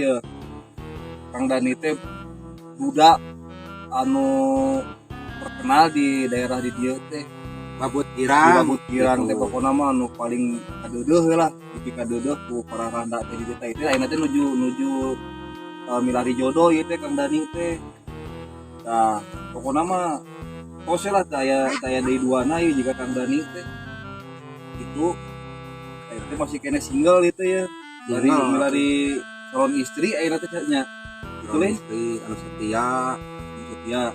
Ieu Kang Dani teh budak anu terkenal di daerah di dieu teh. Babut Di girang. Babut Girang teh pokona mah anu paling kadeudeuh heula, bisi kadeudeuh ku para randa teh di dieu teh. Ayeuna teh nuju milari jodoh ieu teh Kang Dani teh. Nah, pokona mah pose lah taya deui duana ieu jika Kang Dani teh. Itu teh masih kene single itu ya. Dari milari calon istri ayeuna teh nya. Betul Istri anu setia. Ya.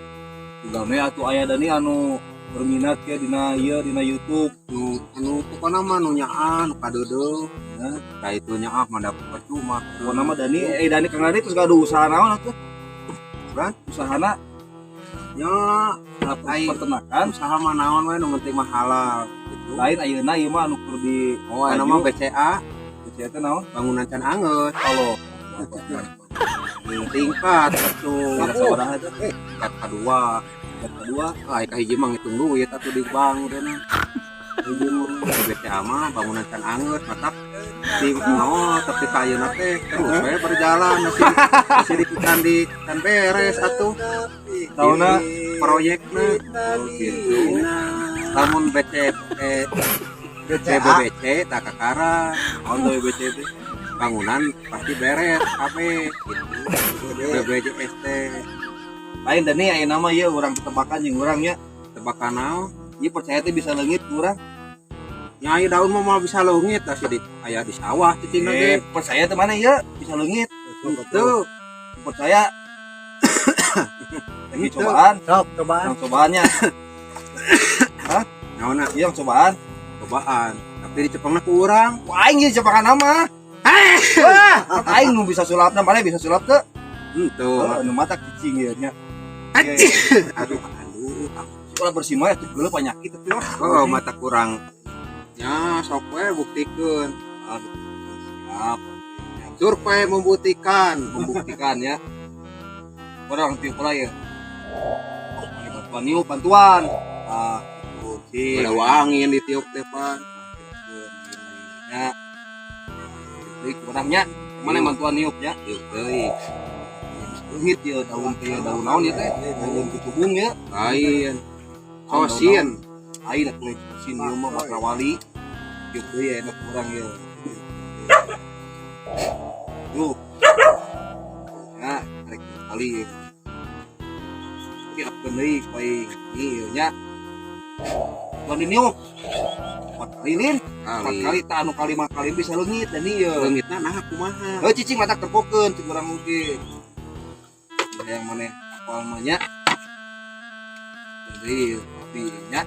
Juga me atuh aya Dani anu berminat ya dina YouTube Anu pokona mah nu nyaan kadeudeuh. ya. Ka itu nyaah mah dapat percuma. Pokona mah Dani Kang Dani terus gaduh usaha naon atuh? Kan Usahana nya peternakan, usaha mah naon we nu penting mah halal gitu. lain ayeuna ieu mah anu keur di Oh, anu mah BCA, teh naon? bangunan can angeut. Allah. Tingkat satu. Sabaraha teh? Tingkat kedua. Kedua, Ai ka hiji mah ngitung duit atuh di bank teh nah. Hiji mah BCA mah bangunan can angeut matak di tapi ka ayeuna teh terus we berjalan masih di kan beres atuh. tahunna Proyekna gitu. Lamun BBC tak kakara naon teh BC teh? bangunan pasti beres kabeh gitu. BBJS teh Lain Dani ayeuna mah ieu urang tebakan jeung urang nya. tebakan naon Ieu percaya teh bisa leungit ku urang. nyai daun mah bisa leungit asa di aya di sawah cicing ge Percaya teh mana ieu bisa leungit. itu Percaya. Lagi Itu. cobaan. Sok cobaan. Yang cobaannya. naonna Iya yang cobaan. cobaan tapi dicepengna ku urang Wah, aing ieu cobakan nama. Wah, aing nu bisa sulapna, mana bisa sulap teu? itu Nu mata cicing ieu nya. aduh Ulah bersih mah atuh geuleuh penyakit teh. oh mata kurang nya sok we buktikeun Siap. survei membuktikan Membuktikan ya. Orang tiup lah ya. Bantuan. Ah, itu ada wangi yang ditiup teh pan ya. Jadi kurangnya mana yang bantuan niup ya? tiup deui Leungit ya daun naon ya teh? Daun kucubung ya. lain kosin Air atuh sini mah makrawali. Tiup deui ya enak kurang ya. Tuh. Ya, rek kali. Tapi apa deui poe ieu nya. Lamun diniup 4 kali lin. 4 kali tah anu kali 5 kali bisa leungit dan ieu. leungitna nah kumaha Heuh cicing mata terpokeun cing urang mungkin. Yang mana apal mah nya. Jadi tapi nya.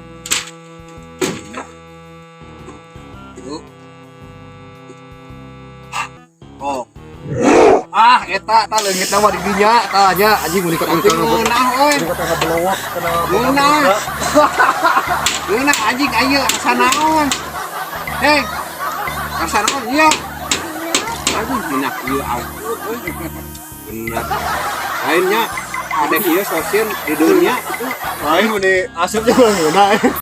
Itu. Oh. Eta tah leungitna mah di dinya tah nya anjing mun dikot anjing nah oi Kata belowok kena. Geuna anjing ayeuna asa naon hei asa naon ieu anjing minyak ieu ampun bener lainnya ada ieu sosin di dunia lain mun asup juga ngeuna.